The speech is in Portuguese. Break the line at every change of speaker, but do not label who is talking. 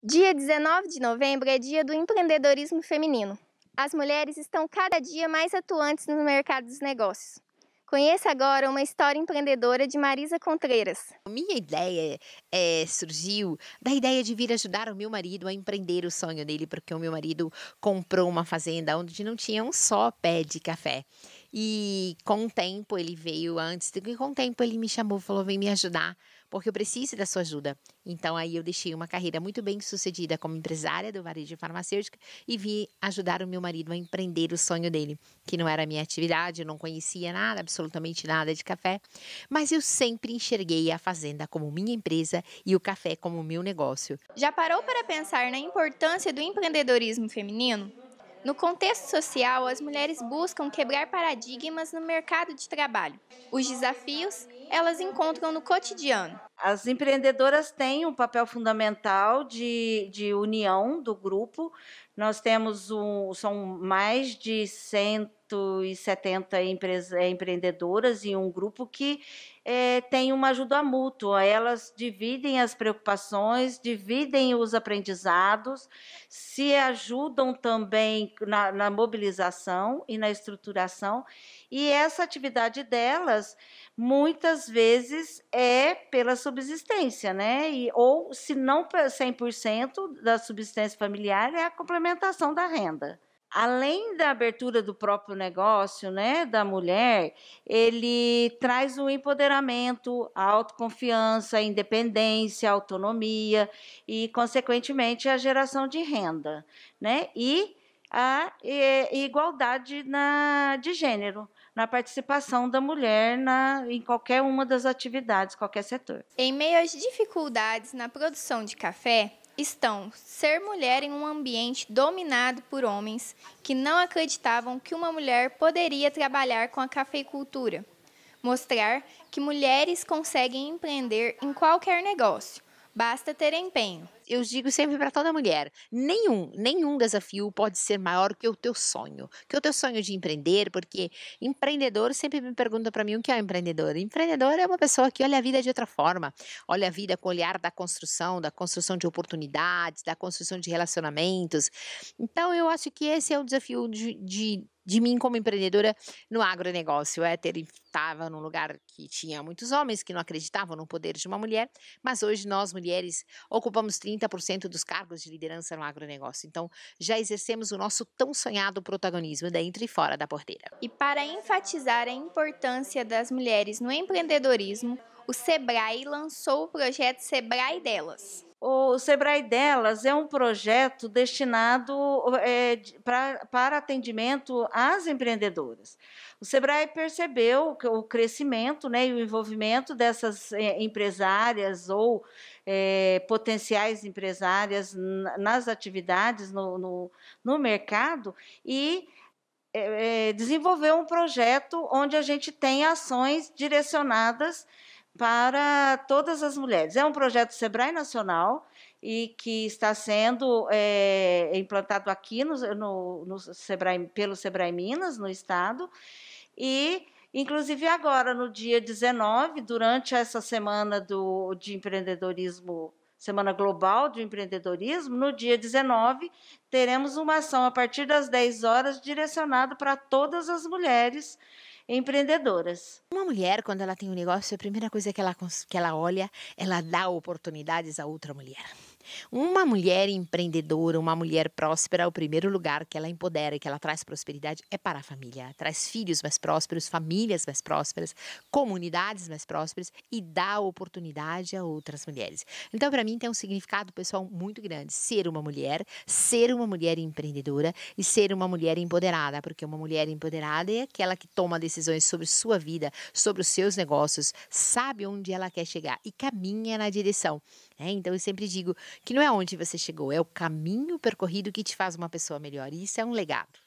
Dia 19 de novembro é dia do empreendedorismo feminino. As mulheres estão cada dia mais atuantes no mercado dos negócios. Conheça agora uma história empreendedora de Marisa Contreiras.
Minha ideia, surgiu da ideia de vir ajudar o meu marido a empreender o sonho dele, porque o meu marido comprou uma fazenda onde não tinha um só pé de café. E com o tempo ele veio antes e com o tempo ele me chamou, falou: "Vem me ajudar, porque eu preciso da sua ajuda". Então aí eu deixei uma carreira muito bem-sucedida como empresária do varejo farmacêutico e vim ajudar o meu marido a empreender o sonho dele, que não era a minha atividade, eu não conhecia nada, absolutamente nada de café, mas eu sempre enxerguei a fazenda como minha empresa e o café como meu negócio.
Já parou para pensar na importância do empreendedorismo feminino? No contexto social, as mulheres buscam quebrar paradigmas no mercado de trabalho. Os desafios elas encontram no cotidiano.
As empreendedoras têm um papel fundamental de união do grupo. Nós temos são mais de 170 empreendedoras em um grupo que tem uma ajuda mútua. Elas dividem as preocupações, dividem os aprendizados, se ajudam também na mobilização e na estruturação. E essa atividade delas, muitas vezes, é pela subsistência, né? Ou, se não 100% da subsistência familiar, é a complementação da renda. Além da abertura do próprio negócio, né, da mulher, ele traz o empoderamento, a autoconfiança, a independência, a autonomia e, consequentemente, a geração de renda, né? E a igualdade de gênero, na participação da mulher em qualquer uma das atividades, qualquer setor.
Em meio às dificuldades na produção de café, estão ser mulher em um ambiente dominado por homens que não acreditavam que uma mulher poderia trabalhar com a cafeicultura. Mostrar que mulheres conseguem empreender em qualquer negócio, basta ter empenho.
Eu digo sempre para toda mulher: nenhum desafio pode ser maior que o teu sonho, de empreender, porque empreendedor sempre me pergunta para mim o que é um empreendedor. Empreendedor é uma pessoa que olha a vida de outra forma, olha a vida com o olhar da construção de oportunidades, da construção de relacionamentos. Então eu acho que esse é o desafio de mim como empreendedora no agronegócio, estava num lugar que tinha muitos homens que não acreditavam no poder de uma mulher, mas hoje nós mulheres ocupamos 30% dos cargos de liderança no agronegócio. Então, já exercemos o nosso tão sonhado protagonismo dentro e fora da porteira.
E para enfatizar a importância das mulheres no empreendedorismo, o Sebrae lançou o projeto Sebrae Delas.
O Sebrae Delas é um projeto destinado para atendimento às empreendedoras. O Sebrae percebeu que o crescimento, né, e o envolvimento dessas empresárias ou potenciais empresárias nas atividades no mercado e desenvolveu um projeto onde a gente tem ações direcionadas para todas as mulheres. É um projeto Sebrae Nacional e que está sendo implantado aqui no Sebrae, pelo Sebrae Minas, no estado, e inclusive agora, no dia 19, durante essa semana de empreendedorismo, Semana Global de Empreendedorismo, no dia 19, teremos uma ação a partir das 10 horas direcionada para todas as mulheres empreendedoras.
Uma mulher, quando ela tem um negócio, a primeira coisa que ela olha, ela dá oportunidades a outra mulher. Uma mulher empreendedora, uma mulher próspera, o primeiro lugar que ela empodera e que ela traz prosperidade é para a família. Traz filhos mais prósperos, famílias mais prósperas, comunidades mais prósperas e dá oportunidade a outras mulheres. Então, para mim, tem um significado pessoal muito grande ser uma mulher empreendedora e ser uma mulher empoderada, porque uma mulher empoderada é aquela que toma decisões sobre sua vida, sobre os seus negócios, sabe onde ela quer chegar e caminha na direção. Então, eu sempre digo que não é onde você chegou, é o caminho percorrido que te faz uma pessoa melhor. E isso é um legado.